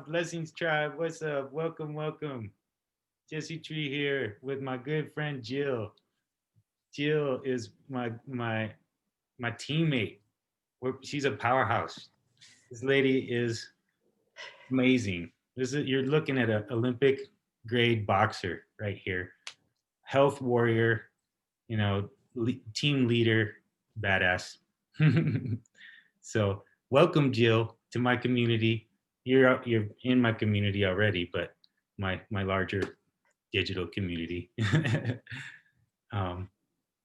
Blessings tribe. What's up? Welcome, welcome. Jesse Tree here with my good friend Jill. Jill is my teammate. She's a powerhouse. This lady is amazing. You're looking at an Olympic grade boxer right here, health warrior, team leader, badass. So welcome, Jill, to my community. You're in my community already, but my larger digital community. um,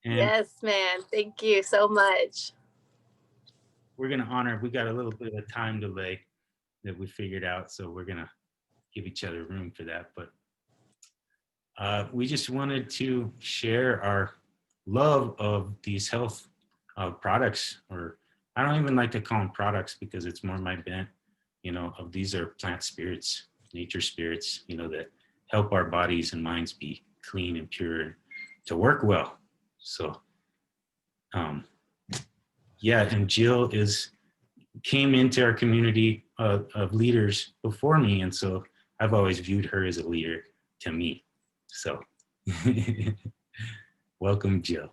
and Yes, man. Thank you so much. we're gonna honor. We got a little bit of a time delay that we figured out, so we're gonna give each other room for that. But we just wanted to share our love of these health products, or I don't even like to call them products because it's more my bent, of these are plant spirits, nature spirits, that help our bodies and minds be clean and pure and to work well. So, um, yeah, and Jill came into our community of leaders before me, and so I've always viewed her as a leader to me. So, welcome, Jill.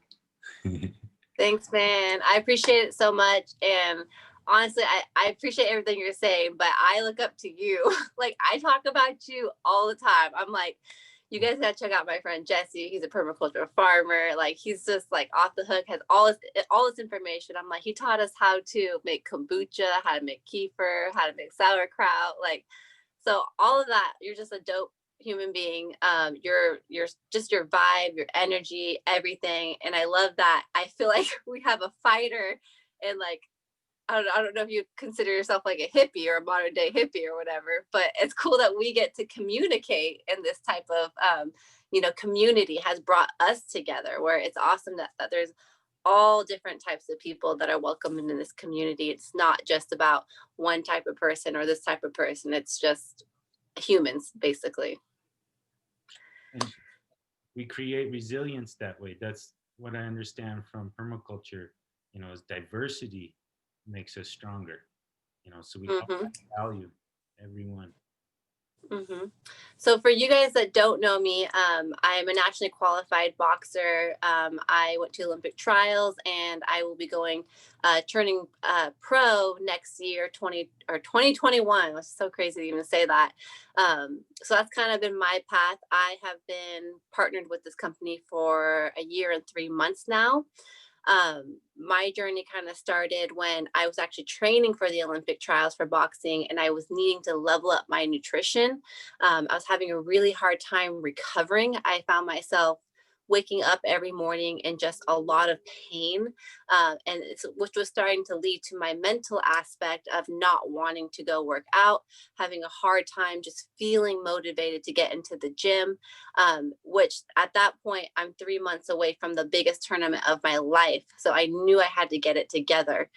Thanks, man. I appreciate it so much. And honestly, I appreciate everything you're saying, but I look up to you. Like, I talk about you all the time. I'm like, you guys gotta check out my friend Jesse. He's a permaculture farmer. Like, he's just like off the hook, has all this information. I'm like, he taught us how to make kombucha, how to make kefir, how to make sauerkraut. Like, so all of that, you're just a dope human being. You're just your vibe, your energy, everything. And I love that. I feel like we have a fighter, and like I don't know if you consider yourself like a hippie or a modern day hippie or whatever, but it's cool that we get to communicate in this type of community has brought us together, where it's awesome that there's all different types of people that are welcome in this community. It's not just about one type of person or this type of person. It's just humans, basically. And we create resilience that way. That's what I understand from permaculture, is diversity makes us stronger, so we all Mm-hmm. value everyone. Mm-hmm. So for you guys that don't know me, I'm a nationally qualified boxer. I went to Olympic trials, and I will be turning pro next year, 2021. It's so crazy to even say that. So that's kind of been my path. I have been partnered with this company for a year and 3 months now. My journey kind of started when I was actually training for the Olympic trials for boxing, and I was needing to level up my nutrition. I was having a really hard time recovering. I found myself waking up every morning in just a lot of pain, which was starting to lead to my mental aspect of not wanting to go work out, having a hard time just feeling motivated to get into the gym, which at that point, I'm 3 months away from the biggest tournament of my life. So I knew I had to get it together.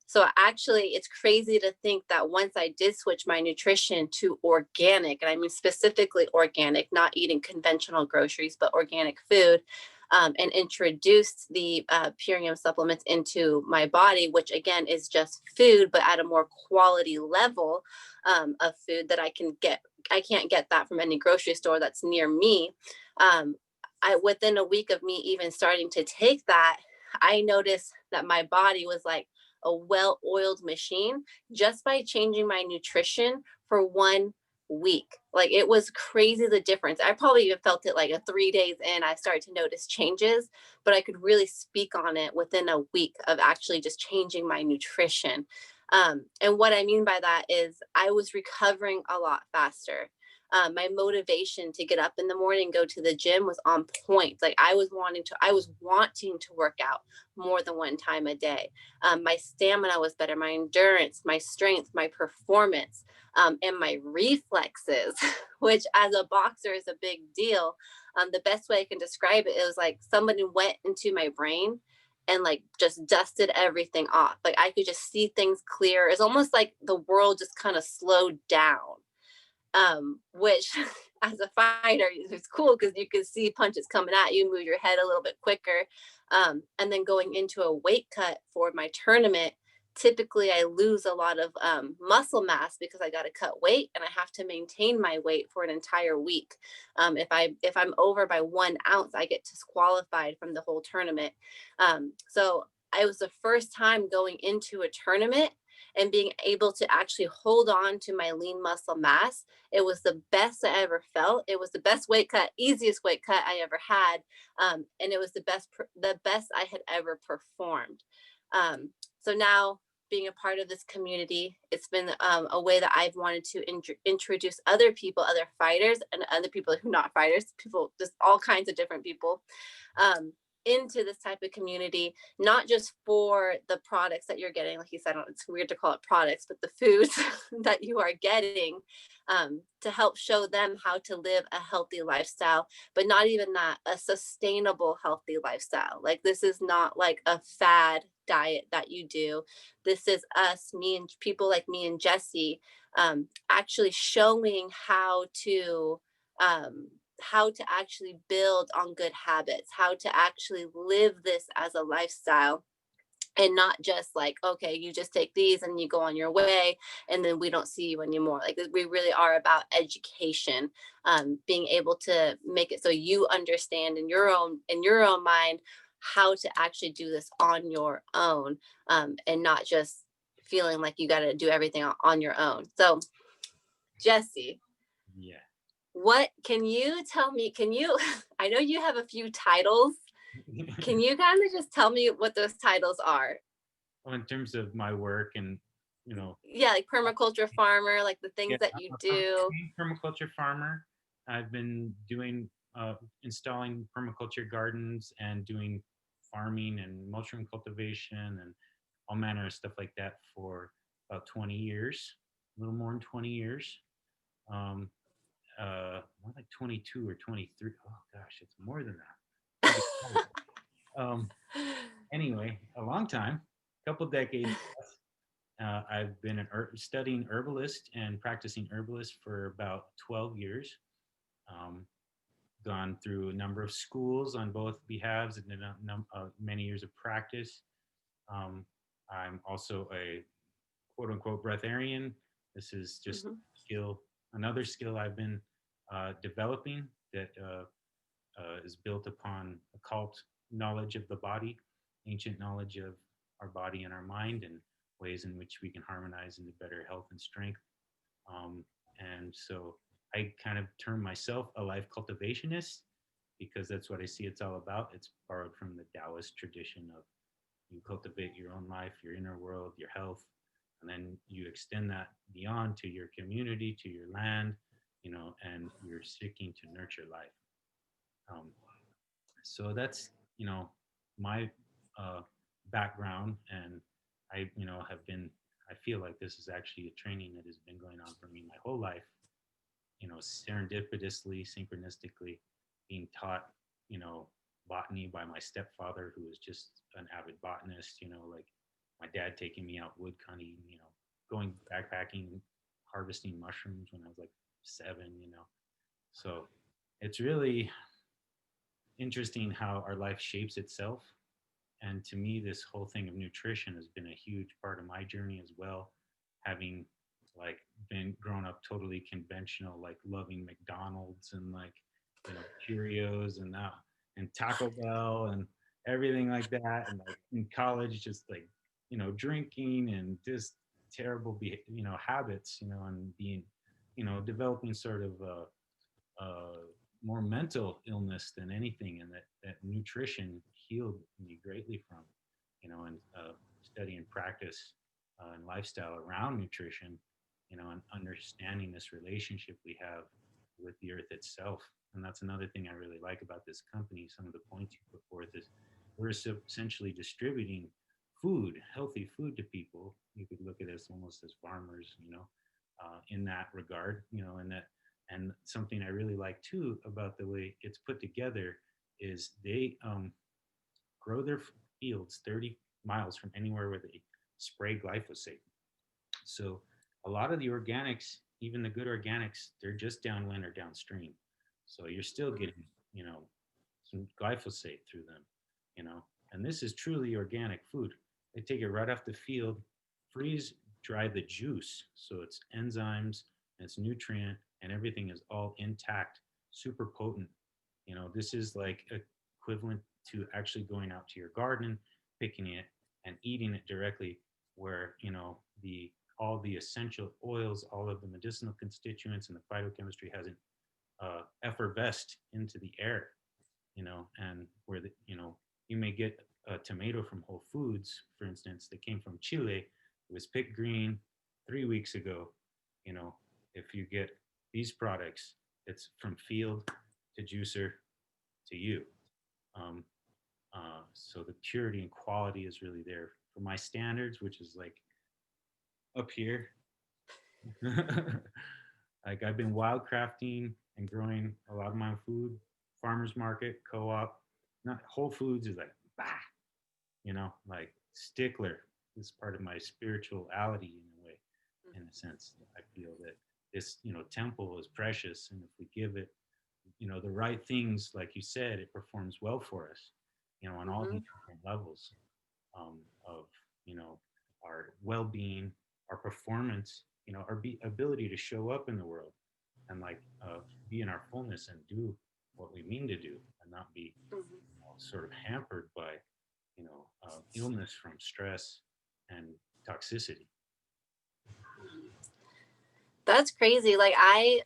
So actually, it's crazy to think that once I did switch my nutrition to organic, and I mean specifically organic, not eating conventional groceries, but organic food, and introduced the Purium supplements into my body, which again is just food, but at a more quality level of food that I can get. I can't get that from any grocery store that's near me. Um, within a week of me even starting to take that, I noticed that my body was like a well-oiled machine just by changing my nutrition for 1 week. Like, it was crazy the difference. I probably even felt it like 3 days in. I started to notice changes, but I could really speak on it within a week of actually just changing my nutrition. And what I mean by that is I was recovering a lot faster. My motivation to get up in the morning, go to the gym was on point. Like, I was wanting to work out more than one time a day. My stamina was better, my endurance, my strength, my performance, and my reflexes, which as a boxer is a big deal. The best way I can describe it, it was like somebody went into my brain and like just dusted everything off. Like, I could just see things clear. It's almost like the world just kind of slowed down, which as a fighter is cool because you can see punches coming at you, move your head a little bit quicker. And then going into a weight cut for my tournament, typically I lose a lot of muscle mass because I got to cut weight and I have to maintain my weight for an entire week. If I'm over by 1 ounce, I get disqualified from the whole tournament. So I was the first time going into a tournament and being able to actually hold on to my lean muscle mass. It was the best I ever felt. It was the best weight cut, easiest weight cut I ever had, and it was the best I had ever performed. So now, being a part of this community, it's been a way that I've wanted to introduce other people, other fighters, and other people who are not fighters, people, just all kinds of different people, um, into this type of community, not just for the products that you're getting. Like you said, it's weird to call it products, but the foods that you are getting, to help show them how to live a healthy lifestyle, but not even that, a sustainable, healthy lifestyle. Like, this is not like a fad diet that you do. This is us, me and people like me and Jesse, actually showing how to actually build on good habits, how to actually live this as a lifestyle, and not just like, okay, you just take these and you go on your way and then we don't see you anymore. Like, we really are about education, being able to make it so you understand in your own mind how to actually do this on your own, and not just feeling like you got to do everything on your own. So, Jesse, Yeah. what can you tell me? Can you, I know you have a few titles. Can you kind of just tell me what those titles are? Well, in terms of my work and, you know, Yeah, like permaculture farmer, like the yeah, things that you I'm a do. permaculture farmer. I've been doing, installing permaculture gardens and doing farming and mushroom cultivation and all manner of stuff like that for about 20 years, a little more than 20 years. Um, more like 22 or 23. Oh gosh, it's more than that. Holy cow. Um, anyway, a long time, couple decades. I've been studying herbalist and practicing herbalist for about 12 years. Um, Gone through a number of schools on both behalves and then many years of practice. Um, I'm also a quote unquote breatharian. This is just Mhm. skill, another skill I've been developing that is built upon occult knowledge of the body, ancient knowledge of our body and our mind, and ways in which we can harmonize into better health and strength. Um, and so I kind of term myself a life cultivationist because that's what I see it's all about. It's borrowed from the Taoist tradition of you cultivate your own life, your inner world, your health, and then you extend that beyond to your community, to your land, and you're seeking to nurture life. Um, so that's my uh, background, and have been. I feel like this is actually a training that has been going on for me my whole life. Serendipitously, synchronistically, being taught, botany by my stepfather, who was just an avid botanist. Like my dad taking me out wood cutting, going backpacking, harvesting mushrooms when I was like 7. So it's really interesting how our life shapes itself. And to me, this whole thing of nutrition has been a huge part of my journey as well. Having like been grown up totally conventional, like loving McDonald's and like, Cheerios and that and Taco Bell and everything like that. And like in college, just like, drinking and just terrible, habits, and being, developing sort of more mental illness than anything, and that nutrition healed me greatly from, and study and practice and lifestyle around nutrition, and understanding this relationship we have with the earth itself. And that's another thing I really like about this company. Some of the points you put forth is we're essentially distributing food, healthy food to people. You could look at us almost as farmers, in that regard, and something I really like too about the way it's put together is they grow their fields 30 miles from anywhere where they spray glyphosate. So a lot of the organics, even the good organics, they're just downwind or downstream. So you're still getting, some glyphosate through them, you know. And this is truly organic food. They take it right off the field. freeze dry the juice, so it's enzymes and it's nutrient and everything is all intact, super potent. This is like equivalent to actually going out to your garden, picking it and eating it directly, where the all the essential oils, all of the medicinal constituents and the phytochemistry hasn't effervesced into the air, and where you may get a tomato from Whole Foods, for instance, that came from Chile. It was picked green 3 weeks ago. You know, if you get these products, it's from field to juicer to you. Um, so the purity and quality is really there for my standards, which is like up here. Like I've been wildcrafting and growing a lot of my food, farmers market, co-op. Not Whole Foods is like bah, like stickler. This is part of my spirituality in a way, in a sense. I feel that this, temple is precious, and if we give it, the right things, like you said, it performs well for us, on all Mm-hmm. these different levels of, our well-being, our performance, our ability to show up in the world and like be in our fullness and do what we mean to do and not be sort of hampered by illness from stress and toxicity. That's crazy. Like I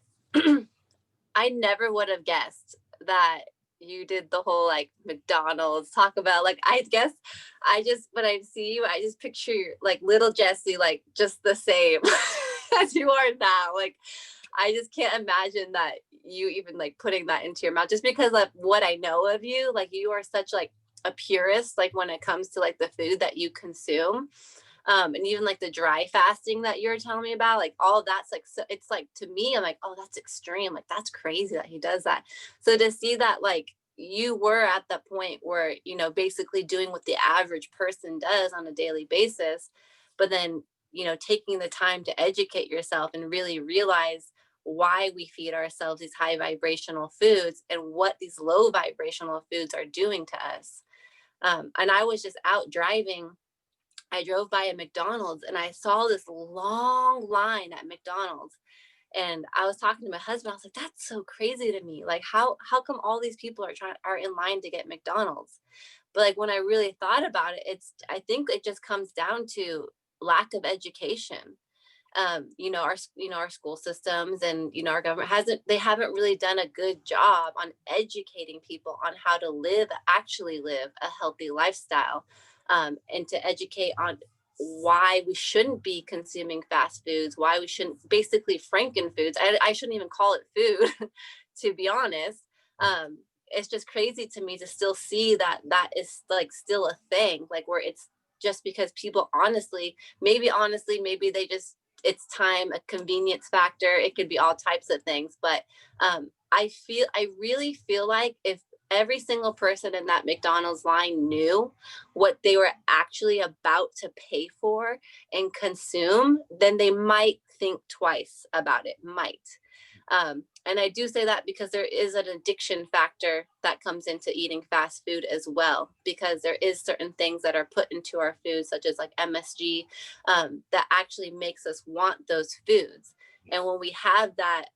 never would have guessed that you did the whole like McDonald's talk about, like, I guess I just, when I see you, I just picture like little Jessie, like just the same as you are now. Like, I just can't imagine that you even like putting that into your mouth, just because of what I know of you. Like, you are such like a purist, like when it comes to like the food that you consume. And even like the dry fasting that you were telling me about, like all that's like, so it's like, to me, I'm like, oh, that's extreme. Like, that's crazy that he does that. So to see that, like, you were at the point where, basically doing what the average person does on a daily basis, but then, taking the time to educate yourself and really realize why we feed ourselves these high vibrational foods and what these low vibrational foods are doing to us. And I was just out driving. I drove by a McDonald's and I saw this long line at McDonald's. And I was talking to my husband. I was like, that's so crazy to me. Like, how come all these people are in line to get McDonald's? But like, when I really thought about it, I think it just comes down to lack of education. Our school systems and our government haven't really done a good job on educating people on how to actually live a healthy lifestyle, and to educate on why we shouldn't be consuming fast foods, why we shouldn't, basically franken foods. I shouldn't even call it food, to be honest. It's just crazy to me to still see that is like still a thing, like where it's just because people maybe they just, it's time, a convenience factor. It could be all types of things, but I really feel like if every single person in that McDonald's line knew what they were actually about to pay for and consume, then they might think twice about it. And I do say that because there is an addiction factor that comes into eating fast food as well, because there is certain things that are put into our food, such as like MSG, that actually makes us want those foods. And when we have that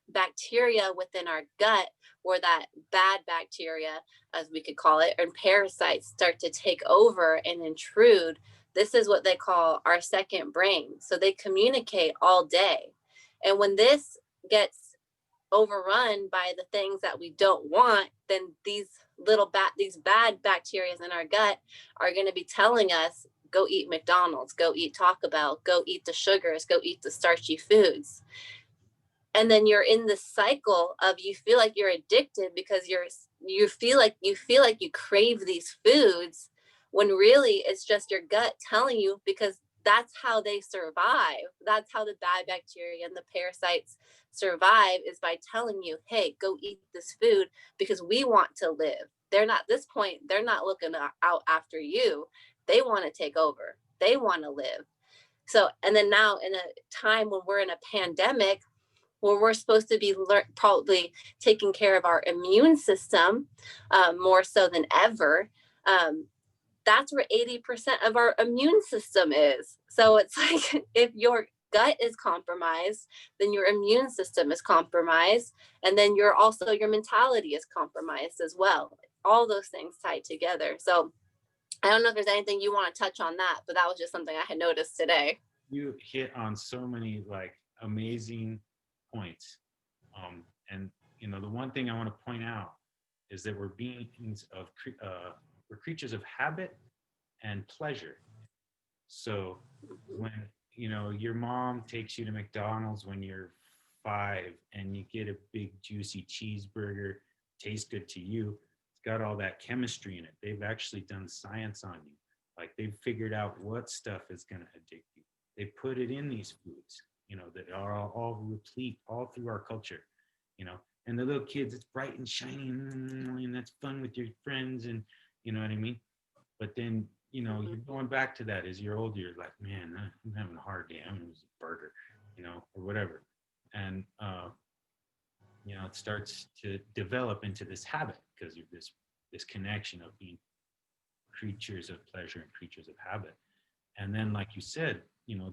bacteria within our gut, or that bad bacteria, as we could call it, and parasites start to take over and intrude, this is what they call our second brain. So they communicate all day. And when this gets overrun by the things that we don't want, then these bad bacteria in our gut are going to be telling us, go eat McDonald's, go eat Taco Bell, go eat the sugars, go eat the starchy foods. And then you're in this cycle of, you feel like you're addicted because you feel like you crave these foods, when really it's just your gut telling you, because that's how they survive. That's how the bad bacteria and the parasites survive, is by telling you, hey, go eat this food because we want to live. They're not, at this point, they're not looking out after you. They want to take over. They want to live. So, and then now in a time when we're in a pandemic, where we're supposed to be probably taking care of our immune system, more so than ever, that's where 80% of our immune system is. So it's like if your gut is compromised, then your immune system is compromised. And then your mentality is compromised as well. All those things tied together. So I don't know if there's anything you want to touch on that, but that was just something I had noticed today. You hit on so many like amazing points. And the one thing I want to point out is that we're beings of we're creatures of habit and pleasure. So when your mom takes you to McDonald's when you're 5 and you get a big juicy cheeseburger, tastes good to you, it's got all that chemistry in it. They've actually done science on you. Like they've figured out what stuff is going to addict you. They put it in these foods, that are all replete all through our culture, and the little kids, it's bright and shiny, and that's fun with your friends, and you know what I mean? But then, you're going back to that as you're older, you're like, man, I'm having a hard day. I'm gonna use a burger, or whatever. And, it starts to develop into this habit because of this connection of being creatures of pleasure and creatures of habit. And then, like you said,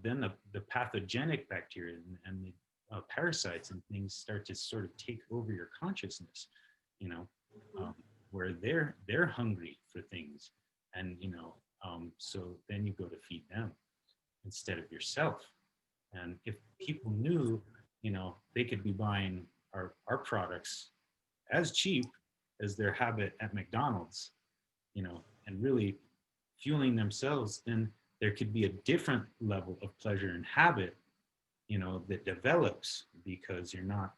then the pathogenic bacteria and the parasites and things start to sort of take over your consciousness, where they're hungry for things. And, so then you go to feed them instead of yourself. And if people knew, they could be buying our products as cheap as their habit at McDonald's, and really fueling themselves, then there could be a different level of pleasure and habit, that develops because you're not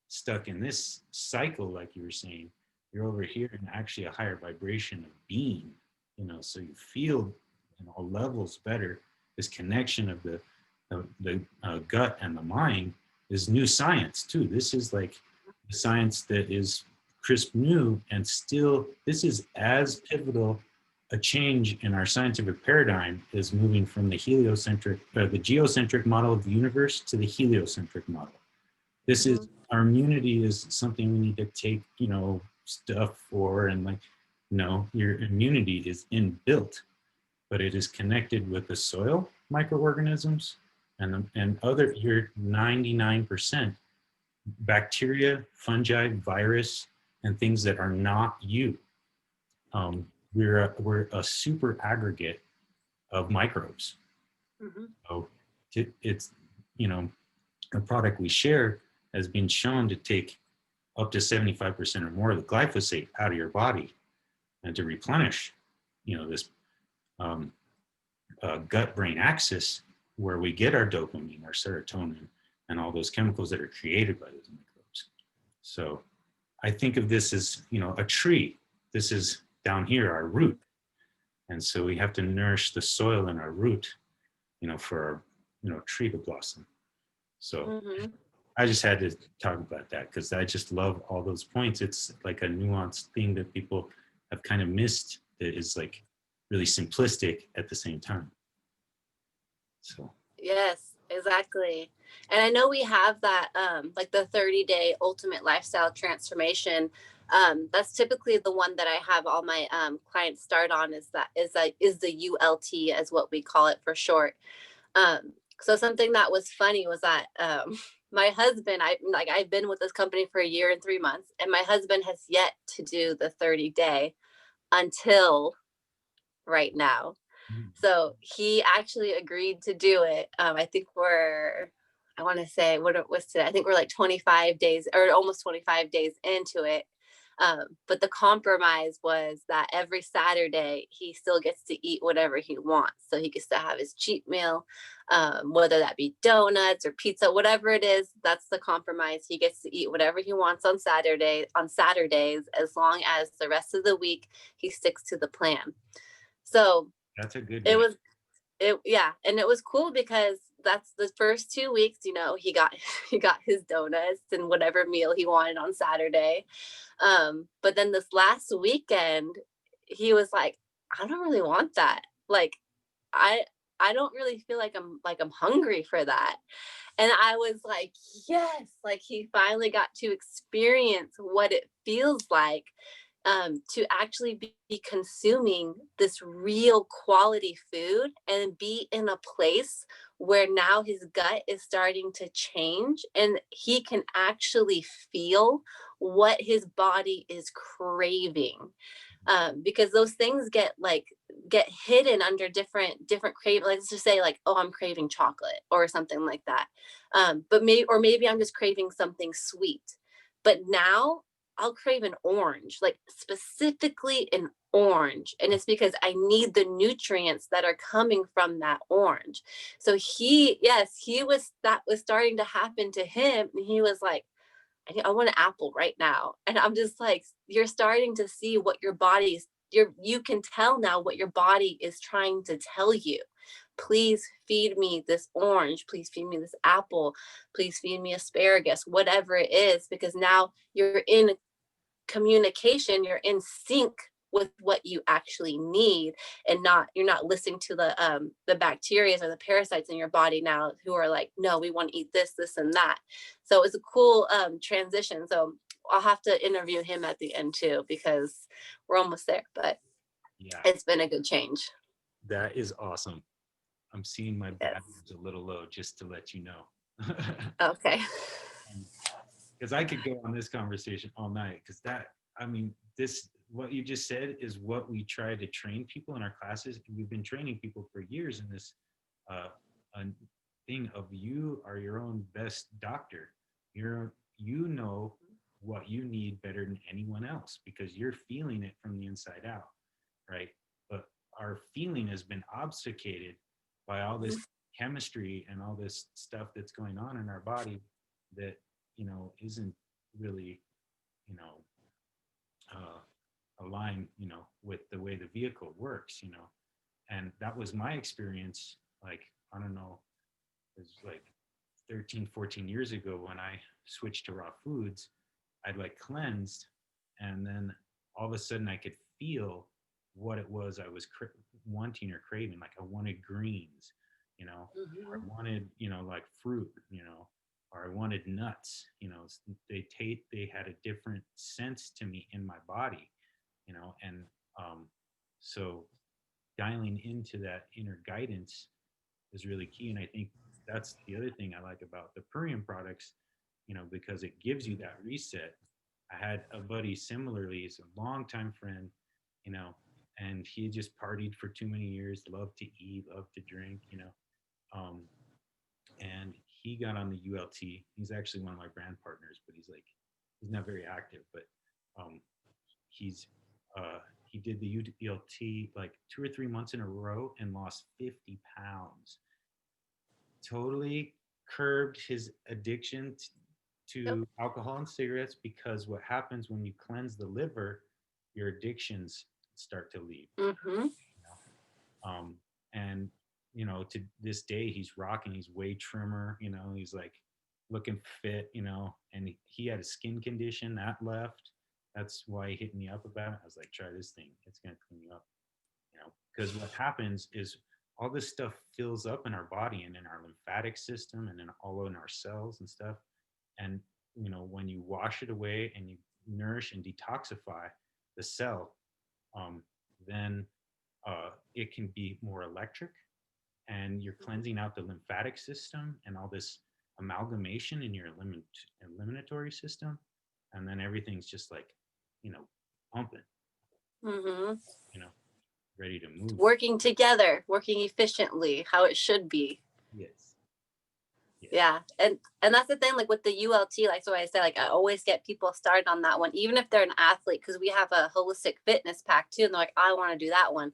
stuck in this cycle, like you were saying. You're over here in actually a higher vibration of being, so you feel on all levels better. This connection of the gut and the mind is new science too. This is like the science that is crisp new, and still this is as pivotal a change in our scientific paradigm is moving from the the geocentric model of the universe to the heliocentric model. This is, our immunity is something we need to take, stuff for, and like, your immunity is inbuilt, but it is connected with the soil microorganisms and other, your 99% bacteria, fungi, virus, and things that are not you. We're a super aggregate of microbes. So it's, a product we share has been shown to take up to 75% or more of the glyphosate out of your body and to replenish, this gut-brain axis where we get our dopamine, our serotonin, and all those chemicals that are created by those microbes. So I think of this as, a tree. This is down here, our root. And so we have to nourish the soil in our root, for our, tree to blossom. So I just had to talk about that because I just love all those points. It's like a nuanced thing that people have kind of missed that is like really simplistic at the same time. So. Yes, exactly. And I know we have that, like the 30-day ultimate lifestyle transformation. That's typically the one that I have all my clients start on is the ULT, as what we call it for short. So something that was funny was that my husband, I've been with this company for 1 year and 3 months, and my husband has yet to do the 30-day until right now. So he actually agreed to do it. I think I want to say what it was today. I think we're like 25 days or almost 25 days into it. But the compromise was that every Saturday he still gets to eat whatever he wants. So he gets to have his cheat meal, whether that be donuts or pizza, whatever it is. That's the compromise. He gets to eat whatever he wants on Saturdays, as long as the rest of the week he sticks to the plan. So that's a good. Yeah, and it was cool because that's the first 2 weeks. He got his donuts and whatever meal he wanted on Saturday. But then this last weekend, he was like, I don't really want that. Like, I don't really feel like I'm hungry for that. And I was like, yes, like he finally got to experience what it feels like to actually be consuming this real quality food and be in a place where now his gut is starting to change and he can actually feel what his body is craving. Because those things get hidden under different crave. Let's just say like, oh, I'm craving chocolate or something like that. But maybe I'm just craving something sweet. But now I'll crave an orange, like specifically an orange. And it's because I need the nutrients that are coming from that orange. So that was starting to happen to him. And he was like, I want an apple right now. And I'm just like, you're starting to see what your body's, you can tell now what your body is trying to tell you. Please feed me this orange. Please feed me this apple. Please feed me asparagus, whatever it is, because now you're in communication, you're in sync with what you actually need, and you're not listening to the bacteria or the parasites in your body now who are like, no, we want to eat this and that. So it's a cool transition. So I'll have to interview him at the end too, because we're almost there, but Yeah, it's been a good change. that is awesome. I'm seeing my Yes. batteries a little low, just to let you know. Okay. Because I could go on this conversation all night. Because I mean, what you just said is what we try to train people in our classes. We've been training people for years in this uh, thing of you are your own best doctor. You know what you need better than anyone else because you're feeling it from the inside out, right? But our feeling has been obfuscated by all this chemistry and all this stuff that's going on in our body that isn't really you know aligned with the way the vehicle works. And that was my experience, like, I don't know, it was like 13-14 years ago when I switched to raw foods. I'd like cleansed, and then all of a sudden I could feel what it was I was wanting or craving. Like I wanted greens, or I wanted, like fruit, or I wanted nuts. They had a different sense to me in my body, and so dialing into that inner guidance is really key. And I think that's the other thing I like about the Purium products, because it gives you that reset. I had a buddy similarly, he's a longtime friend, you know, and he just partied for too many years, loved to eat, loved to drink, um, and he got on the ULT. He's actually one of my brand partners, but he's not very active, but um, he's he did the ULT like 2 or 3 months in a row and lost 50 pounds. Totally curbed his addiction Yep. to alcohol and cigarettes, because what happens when you cleanse the liver, your addictions start to leave. Mm-hmm. And to this day, he's rocking. He's way trimmer. He's like looking fit. And he had a skin condition that left. That's why he hit me up about it. I was like, try this thing. It's gonna clean you up. Because what happens is all this stuff fills up in our body and in our lymphatic system and in all in our cells and stuff. And when you wash it away and you nourish and detoxify the cell, then it can be more electric, and you're cleansing out the lymphatic system and all this amalgamation in your eliminatory system, and then everything's just like pumping, Mm-hmm. you know ready to move. Working together, working efficiently, how it should be. Yes. Yeah. And that's the thing, like with the ULT, like, so I say, like, I always get people started on that one, even if they're an athlete, because we have a holistic fitness pack too, and they're like, I want to do that one.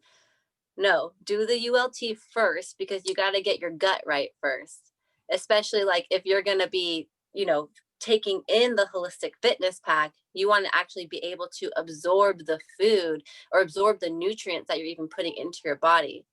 No, do the ULT first, because you got to get your gut right first, especially like if you're going to be, taking in the holistic fitness pack, you want to actually be able to absorb the food or absorb the nutrients that you're even putting into your body.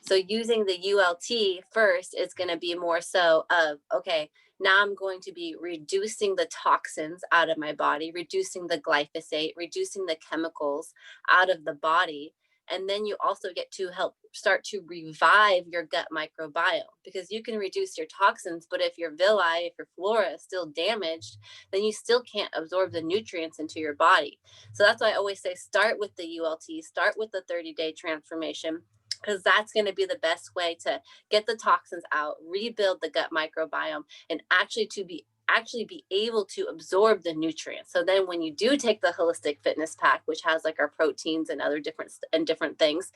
So using the ULT first is going to be more so of, okay, now I'm going to be reducing the toxins out of my body, reducing the glyphosate, reducing the chemicals out of the body. And then you also get to help start to revive your gut microbiome, because you can reduce your toxins, but if your villi, if your flora is still damaged, then you still can't absorb the nutrients into your body. So that's why I always say start with the ULT, start with the 30-day transformation, because that's going to be the best way to get the toxins out, rebuild the gut microbiome, and actually be able to absorb the nutrients. So then when you do take the holistic fitness pack, which has like our proteins and other different things,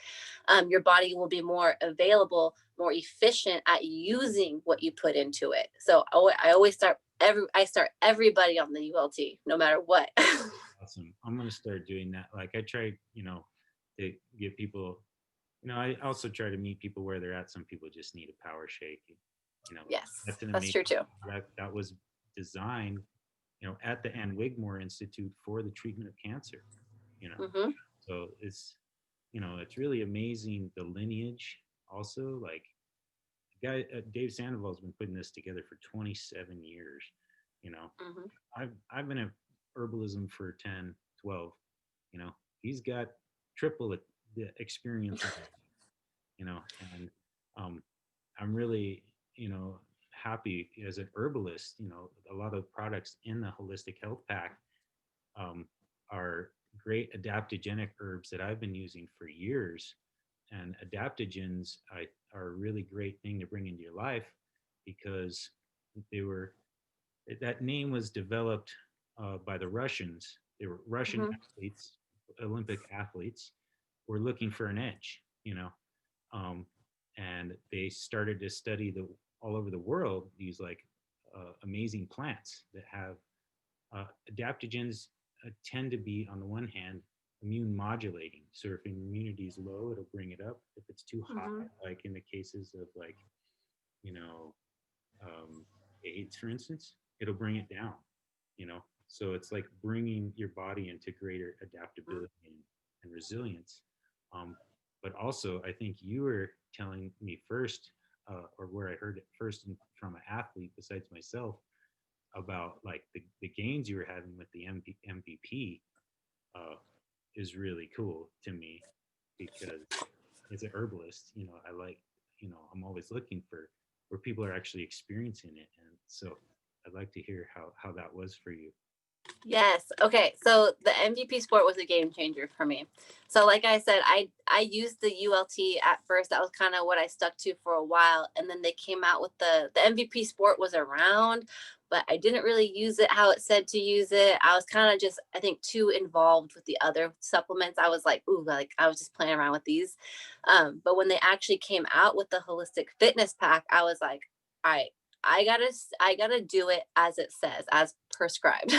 your body will be more available, more efficient at using what you put into it. So I always start everybody on the ULT, no matter what. Awesome. I'm going to start doing that. Like I try, to get people, I also try to meet people where they're at. Some people just need a power shake. Yes, That's an that's amazing true too. that was designed, at the Ann Wigmore Institute for the treatment of cancer. Mm-hmm. So it's really amazing, the lineage. Also, like the guy Dave Sandoval's been putting this together for 27 years. You know, Mm-hmm. I've been at herbalism for 10, 12. He's got triple the experience. And um, I'm really happy as an herbalist. A lot of products in the holistic health pack um, are great adaptogenic herbs that I've been using for years. And adaptogens are a really great thing to bring into your life, because they were that name was developed by the Russians. They were Russian Mm-hmm. athletes, Olympic athletes, were looking for an edge, um, and they started to study all over the world these like amazing plants that have adaptogens. Tend to be, on the one hand, immune modulating. So if immunity is low, it'll bring it up. If it's too high, Mm-hmm. like in the cases of like you know AIDS, for instance, it'll bring it down. So it's like bringing your body into greater adaptability and resilience. But also, I think you were telling me first, or where I heard it first from an athlete besides myself, about like the gains you were having with the MVP is really cool to me, because as an herbalist, I like, I'm always looking for where people are actually experiencing it. And so I'd like to hear how that was for you. Yes. Okay. So the MVP sport was a game changer for me. So like I said, I used the ULT at first. That was kind of what I stuck to for a while. And then they came out with the MVP sport was around, but I didn't really use it how it said to use it. I was kind of just, I think, too involved with the other supplements. I was like, ooh, like I was just playing around with these. But when they actually came out with the holistic fitness pack, I was like, all right, I gotta do it as it says, as prescribed.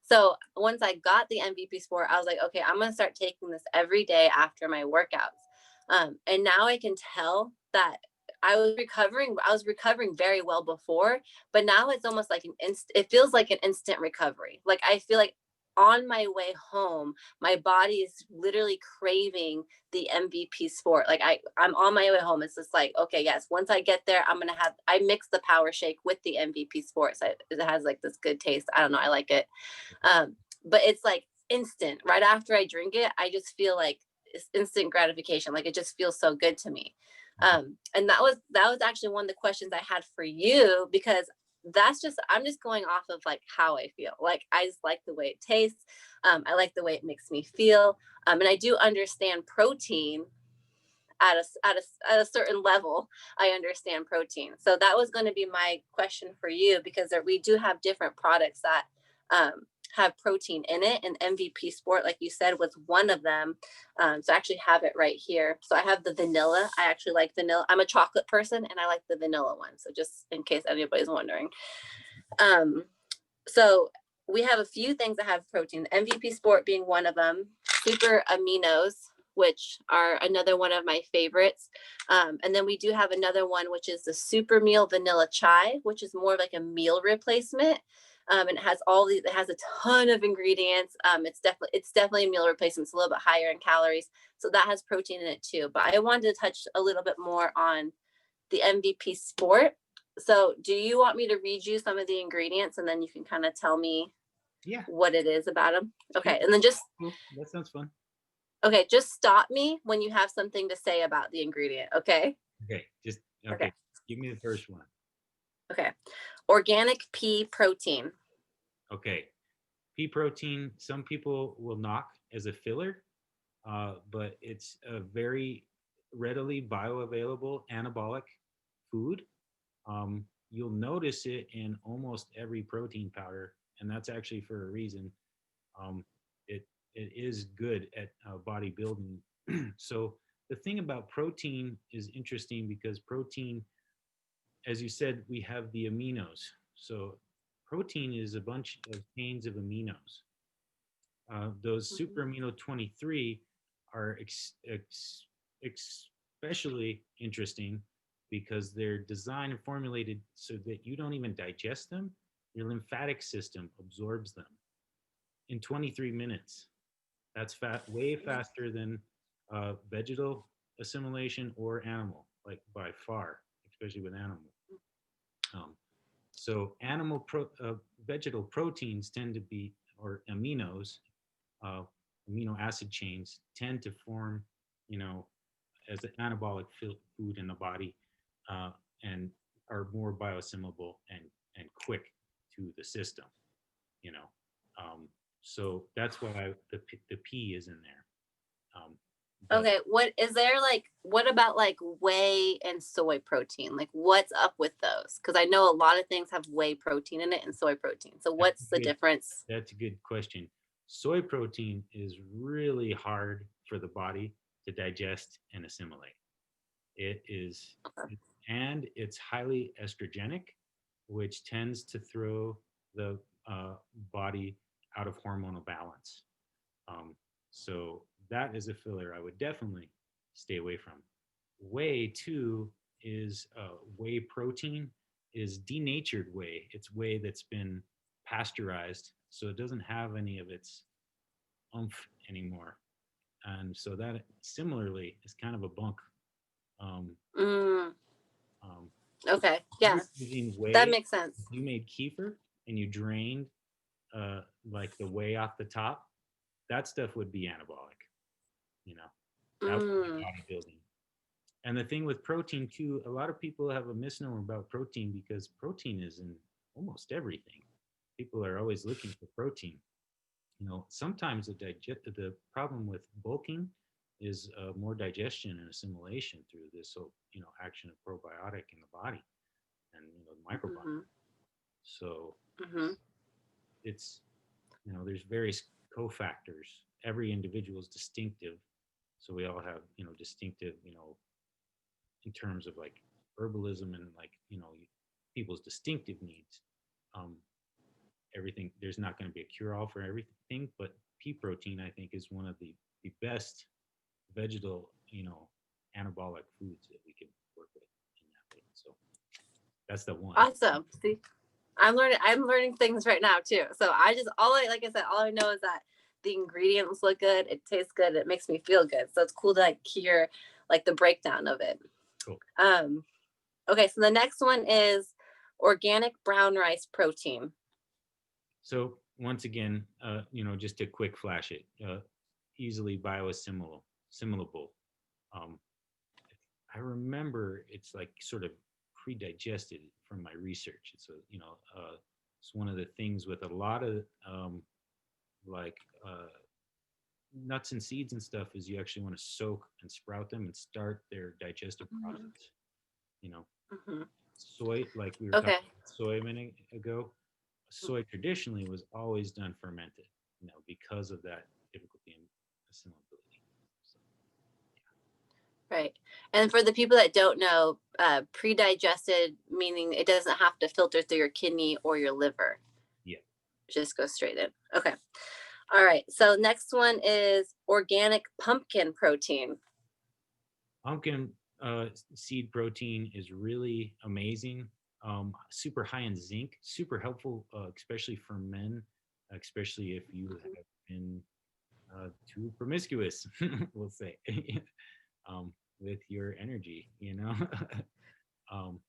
So once I got the MVP sport, I was like, okay, I'm gonna start taking this every day after my workouts. And now I can tell that I was recovering. I was recovering very well before, but now it's almost like it feels like an instant recovery. Like I feel like on my way home, my body is literally craving the MVP sport. Like I'm on my way home. It's just like, okay, yes, once I get there, I mix the power shake with the MVP sport. So it has like this good taste. I don't know. I like it. But it's like instant. Right after I drink it, I just feel like it's instant gratification. Like it just feels so good to me. And that was actually one of the questions I had for you, because I'm just going off of like how I feel. Like I just like the way it tastes. I like the way it makes me feel. And I do understand protein at a certain level. I understand protein. So that was going to be my question for you, because we do have different products that have protein in it, and MVP Sport, like you said, was one of them. So I actually have it right here. So I have the vanilla. I actually like vanilla. I'm a chocolate person and I like the vanilla one. So just in case anybody's wondering. So we have a few things that have protein, MVP Sport being one of them, super aminos, which are another one of my favorites. And then we do have another one, which is the super meal vanilla chai, which is more like a meal replacement. And it has a ton of ingredients. It's definitely a meal replacement. It's a little bit higher in calories. So that has protein in it too. But I wanted to touch a little bit more on the MVP Sport. So do you want me to read you some of the ingredients and then you can kind of tell me Yeah. what it is about them? Okay. And then just, Cool. That sounds fun. Okay, just stop me when you have something to say about the ingredient, okay? Okay, just Okay. okay. Give me the first one. Okay. Organic pea protein. Okay, pea protein. Some people will knock as a filler, but it's a very readily bioavailable anabolic food. You'll notice it in almost every protein powder, and that's actually for a reason. Um, it is good at bodybuilding. So the thing about protein is interesting because protein, as you said, we have the aminos. So protein is a bunch of chains of aminos. Those super Mhm. amino 23 are especially interesting because they're designed and formulated so that you don't even digest them. Your lymphatic system absorbs them in 23 minutes. That's way faster than vegetal assimilation or animal, like by far, especially with animal. Um, so vegetal proteins tend to be, or aminos, uh, amino acid chains tend to form, you know, as an anabolic food in the body, uh, and are more bioassimilable and quick to the system. You know, um, so that's why the P is in there. Um, but Okay, what is there like what about like whey and soy protein? Like what's up with those? Cuz I know a lot of things have whey protein in it and soy protein. So that's what's a the good difference? that's a good question. Soy protein is really hard for the body to digest and assimilate. It is, Okay. and it's highly estrogenic, which tends to throw the body out of hormonal balance. Um, so that is a filler I would definitely stay away from. Whey too is whey protein is denatured whey. It's whey that's been pasteurized, so it doesn't have any of its oomph anymore. And so that similarly is kind of a bunk. Um, Mm, um, okay. you're Yeah. using That whey. makes sense. You made kefir and you drained like the whey off the top. That stuff would be anabolic. You know, that would be Mm, bodybuilding. And the thing with protein too, a lot of people have a misnomer about protein because protein is in almost everything. People are always looking for protein. You know, sometimes the problem with bulking is more digestion and assimilation through this, so action of probiotic in the body and the microbiome. mhm. So Mhm. it's there's various cofactors. Every individual is distinctive, so we all have distinctive in terms of like herbalism and like people's distinctive needs. Um, Everything there's not going to be a cure all for everything, but pea protein I think is one of the best vegetal anabolic foods that we can work with in that way. So that's the one. Awesome. See, I'm learning things right now too. So I just all I like I said, all I know is that the ingredients look good, it tastes good, it makes me feel good. So it's cool to like hear like the breakdown of it. Cool. Um okay, so the next one is organic brown rice protein. So once again, just to quick flash it, easily bioassimilable. Um, I remember it's like sort of pre-digested from my research. So it's one of the things with a lot of like nuts and seeds and stuff is you actually want to soak and sprout them and start their digestive Mhm. process. You know, Mhm. soy, like we were talking Okay. about soy a minute ago, soy traditionally was always done fermented, because of that difficulty in assimilability. So, Right. And for the people that don't know, pre-digested meaning it doesn't have to filter through your kidney or your liver. yeah. It just goes straight in. Okay. All right. So next one is organic pumpkin protein. Pumpkin seed protein is really amazing. Super high in zinc, super helpful, especially for men, especially if you have been too promiscuous, we'll say, with your energy, um,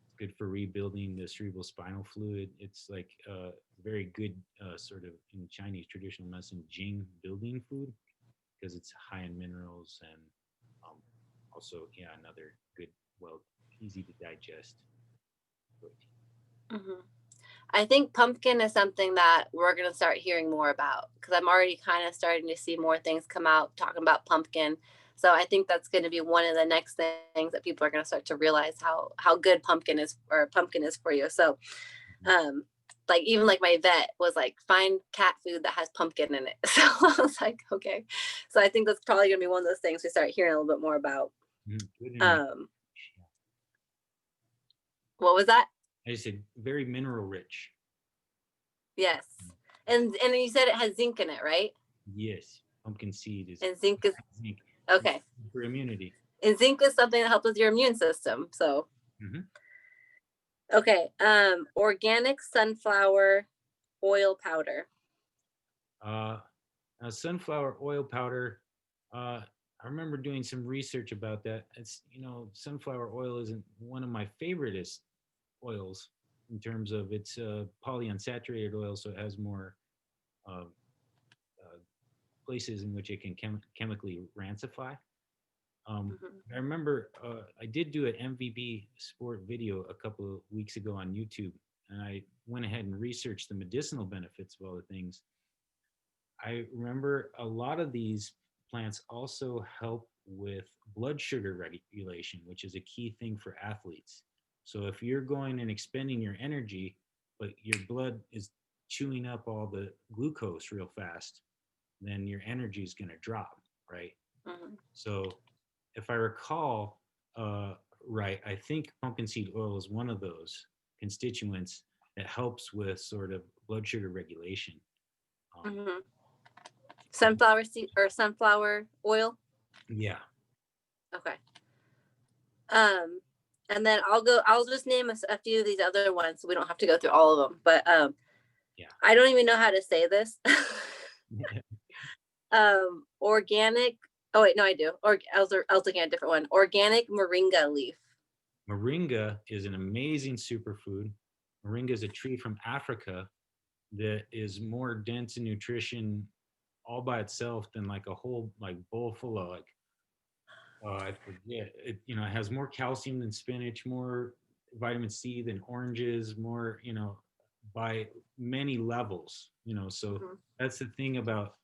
it's good for rebuilding the cerebral spinal fluid. It's like very good, sort of in Chinese traditional medicine, Jing building food because it's high in minerals and um, also, yeah, another good, well, easy to digest protein. Hmm. I think pumpkin is something that we're going to start hearing more about because I'm already kind of starting to see more things come out talking about pumpkin. So I think that's going to be one of the next things that people are going to start to realize how good pumpkin is for you. So Mhm. um like even like my vet was like find cat food that has pumpkin in it. So I was like, okay. So I think that's probably going to be one of those things we start hearing a little bit more about. Good and Um what was that? I said very mineral rich. Yes. And you said it has zinc in it, right? Yes, pumpkin seed is And zinc is zinc okay. for immunity. And zinc is something that helps with your immune system. So Hmm. okay. Organic sunflower oil powder. Uh, Sunflower oil powder. I remember doing some research about that. It's, sunflower oil isn't one of my favoriteest oils in terms of it's polyunsaturated oil, so it has more uh, uh, places in which it can chemically rancify. Hmm. I remember I did do an MVB sport video a couple of weeks ago on YouTube, and I went ahead and researched the medicinal benefits of all the things. I remember a lot of these plants also help with blood sugar regulation, which is a key thing for athletes. So if you're going and expending your energy, but your blood is chewing up all the glucose real fast, then your energy is going to drop, right? Hmm. So if I recall right, I think pumpkin seed oil is one of those constituents that helps with sort of blood sugar regulation. Um, Hmm. Sunflower seed or sunflower oil. yeah. Okay. Um, and then I'll just name a few of these other ones so we don't have to go through all of them. But Yeah. I don't even know how to say this. Organic. Oh wait, no, I do. Or I was looking at a different one. Organic moringa leaf. Moringa is an amazing superfood. Moringa is a tree from Africa that is more dense in nutrition all by itself than like a whole like bowl full of like I forget it. It has more calcium than spinach, more vitamin C than oranges, more by many levels. So Mhm. that's the thing about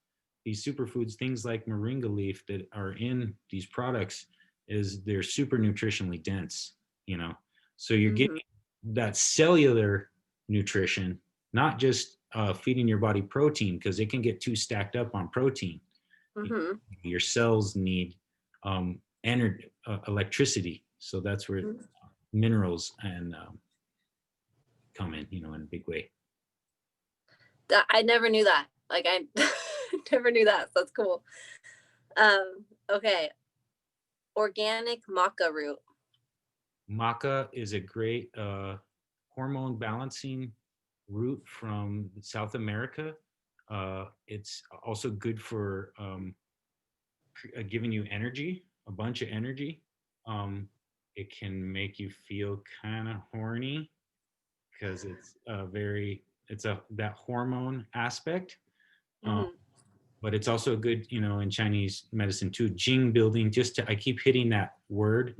these superfoods. Things like moringa leaf that are in these products is they're super nutritionally dense. You know, so you're Mhm. getting that cellular nutrition, not just feeding your body protein because it can get too stacked up on protein. Mhm. Your cells need energy, electricity. So that's where Mhm. minerals and come in a big way. I never knew that. Like I never knew that. So that's cool. Okay. Organic maca root. Maca is a great hormone balancing root from South America. It's also good for giving you energy, a bunch of energy. It can make you feel kind of horny because it's a that hormone aspect. Um, Mhm. but it's also good, in Chinese medicine too. Jing building. I keep hitting that word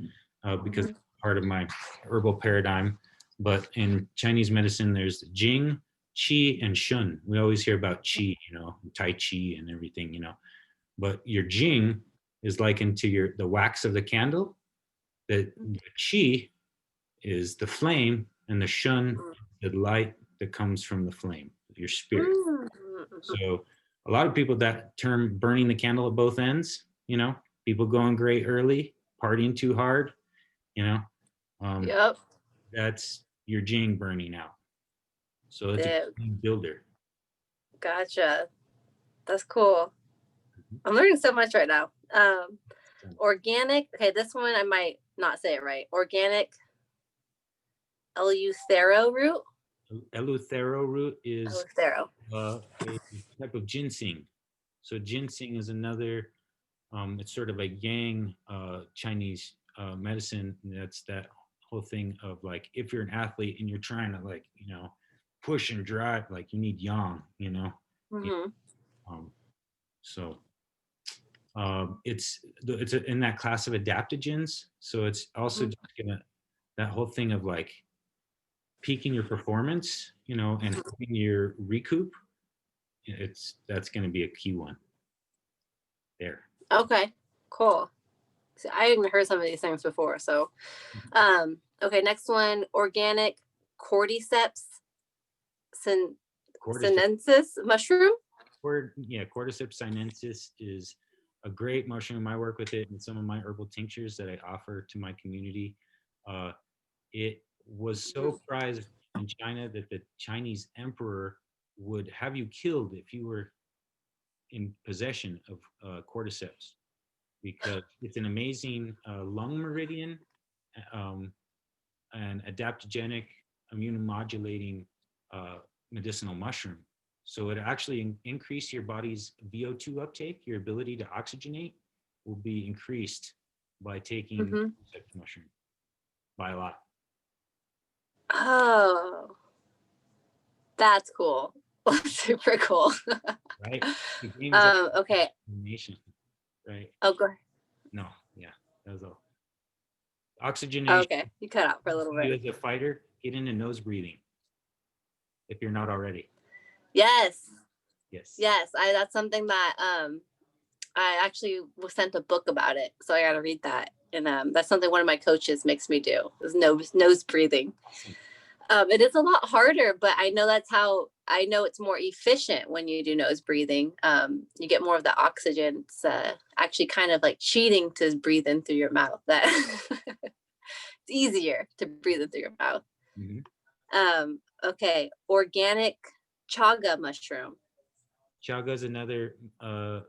because Mhm. it's part of my herbal paradigm. But in Chinese medicine, there's Jing, Qi, and Shun. We always hear about Qi, Tai Chi and everything. But your Jing is likened to the wax of the candle. The Qi is the flame, and the Shun, the light that comes from the flame, your spirit. Mhm. So a lot of people that term burning the candle at both ends, people going great early, partying too hard, you know, um, Yep. that's your jing burning out. So it's a good builder. Gotcha. That's cool. I'm learning so much right now. Organic. Okay, this one I might not say it right. Organic Eleuthero root. Eleuthero root is Eleuthero. a type of ginseng. So ginseng is another. It's sort of a yang Chinese medicine. That's that whole thing of like if you're an athlete and you're trying to like push and drive, like you need yang. Mm-hmm. Um, so It's in that class of adaptogens. So it's also Mhm. just gonna, that whole thing of like peaking your performance, and helping your recoup. That's gonna be a key one there. Okay, cool. See, I hadn't heard some of these things before. So, okay, next one, organic cordyceps Cordyceps, sinensis mushroom. Cordyceps sinensis is a great mushroom. I work with it in some of my herbal tinctures that I offer to my community. Uh, it was so prized in China that the Chinese emperor would have you killed if you were in possession of cordyceps, because it's an amazing lung meridian, um, and adaptogenic, immune modulating uh, medicinal mushroom. So it actually increase your body's VO2 uptake. Your ability to oxygenate will be increased by taking Mm-hmm. cordyceps mushroom by a lot. Oh, that's cool. Super cool. Right? The game is Okay. oxygenation, right? Oh, go ahead. No, yeah, that's all. Oxygenation. Okay, you cut out for a little You bit. as a fighter, get into nose breathing if you're not already. Yes, Yes. yes. That's something that I actually was sent a book about it, so I got to read that. And that's something one of my coaches makes me do is nose breathing. Awesome. It is a lot harder, but I know that's how I know it's more efficient when you do nose breathing. You get more of the oxygen. It's actually kind of like cheating to breathe in through your mouth. That it's easier to breathe in through your mouth. Mm-hmm. Okay, organic chaga mushroom. Chaga is another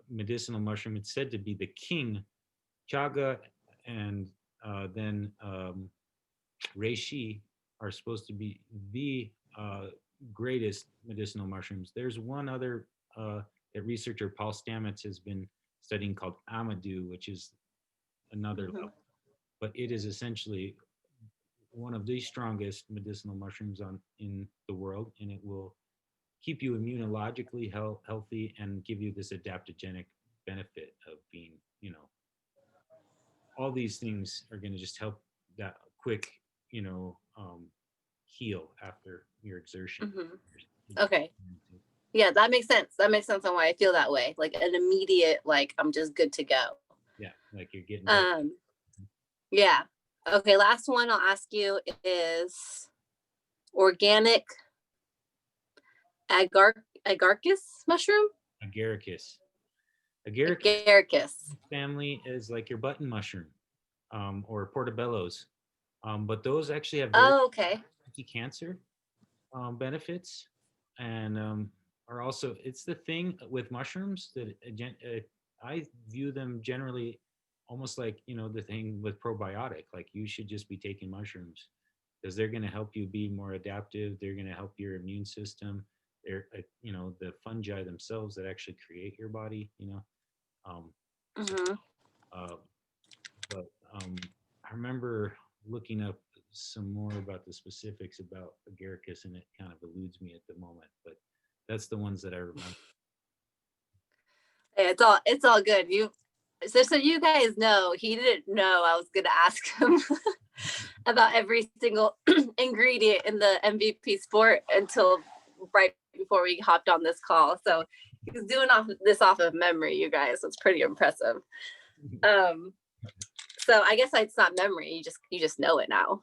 medicinal mushroom. It's said to be the king. Chaga and then reishi are supposed to be the greatest medicinal mushrooms. There's one other that researcher Paul Stamets has been studying called Amadou, which is another Mm-hmm. level. But it is essentially one of the strongest medicinal mushrooms in the world, and it will keep you immunologically healthy and give you this adaptogenic benefit of being, all these things are going to just help that quick, heal after your exertion. Mm-hmm. Okay. Yeah, that makes sense. That makes sense on why I feel that way. Like an immediate, like I'm just good to go. Yeah, like you're getting better. Um, yeah. Okay, last one I'll ask you is organic agaricus mushroom? Agaricus. Agaricus Agaricus. family is like your button mushroom, or portobellos. But those actually have very Oh, okay. anti-cancer benefits, and are also, it's the thing with mushrooms that I view them generally almost like, the thing with probiotic, like you should just be taking mushrooms because they're going to help you be more adaptive. They're going to help your immune system. They're the fungi themselves that actually create your body, um, so Mm-hmm. uh, but I remember looking up some more about the specifics about agaricus, and it kind of eludes me at the moment. But that's the ones that I remember. Hey, it's all good. So you guys know he didn't know I was gonna ask him about every single ingredient in the MVP sport until right before we hopped on this call. So he's doing off of memory, you guys. So it's pretty impressive. Um, so I guess it's not memory. You just know it now.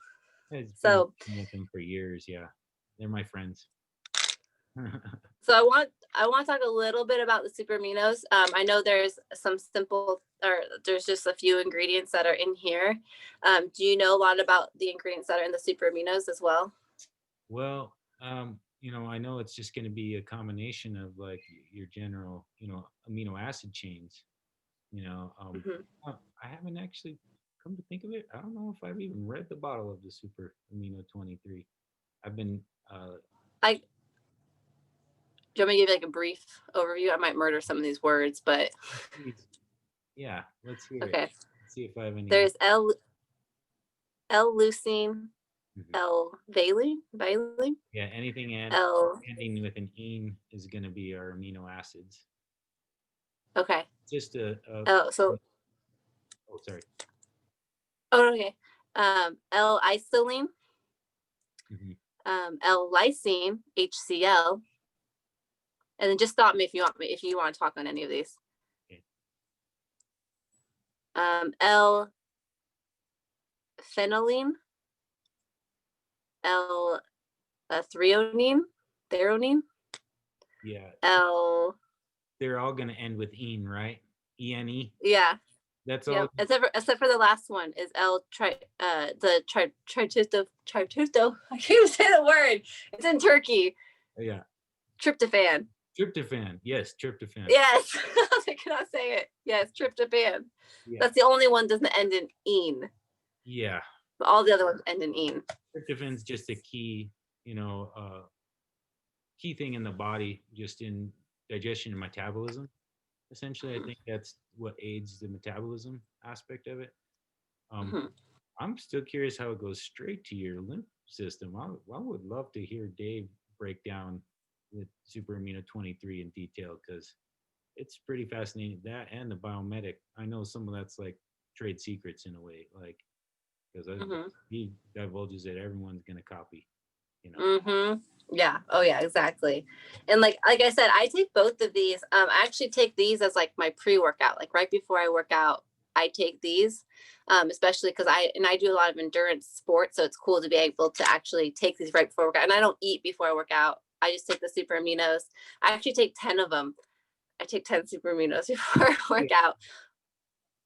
I've been So with them for years. Yeah, they're my friends. so I want to talk a little bit about the super aminos. I know there's some simple or there's just a few ingredients that are in here. Do you know a lot about the ingredients that are in the super aminos as well? Well, I know it's just going to be a combination of like your general, amino acid chains. You know, um, Mm-hmm. I haven't actually come to think of it. I don't know if I've even read the bottle of the Super Amino 23. I've been, I Do you want me to give you like a brief overview? I might murder some of these words, but yeah, let's hear it. okay. Let's see if I have any. There's L-leucine, Mhm. L-valine, Yeah, anything L. ending with an ene is going to be our amino acids. Okay. just Oh, so oh, sorry. okay. L-isoline, Mhm. L-lysine, HCl, and then just stop me if you want to talk on any of these. Okay. L-phenylene, L-threonine, theronine, Yeah, L, they're all gonna end with "ene," right? E-N-E. yeah, That's all. yep. Except for the last one is tritryptophan. I can't even say the word. It's in Turkey. Yeah, Tryptophan. tryptophan. Yes, tryptophan. Yes, I cannot say it. Yes, tryptophan. Yeah, That's the only one that doesn't end in "ene." yeah. But all the other ones end in "ene." Tryptophan's just a key, key thing in the body, just in digestion and metabolism. Essentially, I Mhm, think that's what aids the metabolism aspect of it. Um, mhm. I'm still curious how it goes straight to your lymph system. I would love to hear Dave break down the super amino 23 in detail because it's pretty fascinating. That and the biomedic. I know some of that's like trade secrets in a way, like because Mhm. he divulges that everyone's gonna copy. You know. Mhm. Yeah. Oh yeah, exactly. And like I said, I take both of these. I actually take these as like my pre-workout. Like right before I work out, I take these. Especially because I do a lot of endurance sports, so it's cool to be able to actually take these right before workout. And I don't eat before I work out. I just take the super aminos. I actually take 10 of them. I take 10 super aminos before I work out.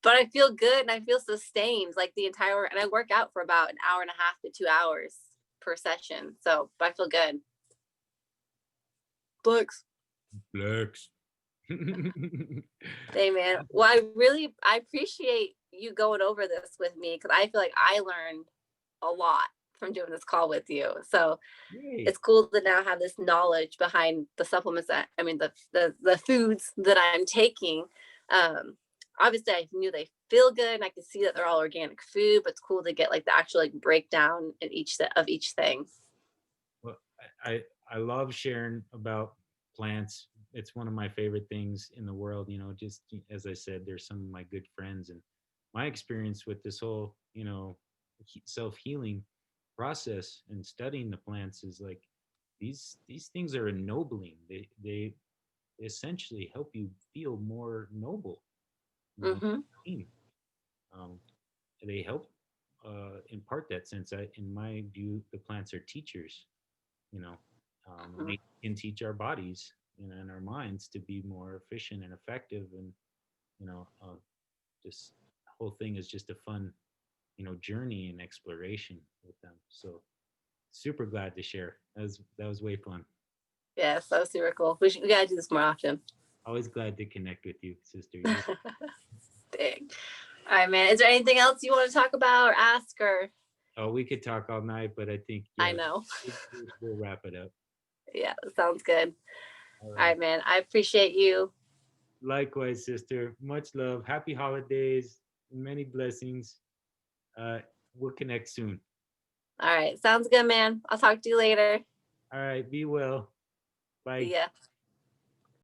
But I feel good and I feel sustained like the entire, and I work out for about an hour and a half to 2 hours per session. So, but I feel good. Books. Flex. Hey man. Well, I appreciate you going over this with me because I feel like I learned a lot from doing this call with you. So Yay. it's cool to now have this knowledge behind the supplements that I mean the foods that I'm taking. Um, Obviously I knew they feel good and I can see that they're all organic food, but it's cool to get like the actual like breakdown in each thing. Well, I love sharing about plants. It's one of my favorite things in the world. Just as I said, they're some of my good friends, and my experience with this whole self healing process and studying the plants is like these things are ennobling. They essentially help you feel more noble. You know, Mm-hmm. team. Um, they help impart that sense. In my view, the plants are teachers. You know, and they can teach our bodies and our minds to be more efficient and effective. And you know, just the whole thing is just a fun, journey and exploration with them. So super glad to share. That was way fun. Yeah, so super cool. We gotta do this more often. Always glad to connect with you, sister. You're Dang. All right, man. Is there anything else you want to talk about or ask or Oh, we could talk all night, but I think I yeah, know. we'll wrap it up. Yeah, sounds good. All All right. right, man. I appreciate you. Likewise, sister. Much love. Happy holidays. Many blessings. Uh, we'll connect soon. All right. Sounds good, man. I'll talk to you later. All right. Be well. See Bye. ya.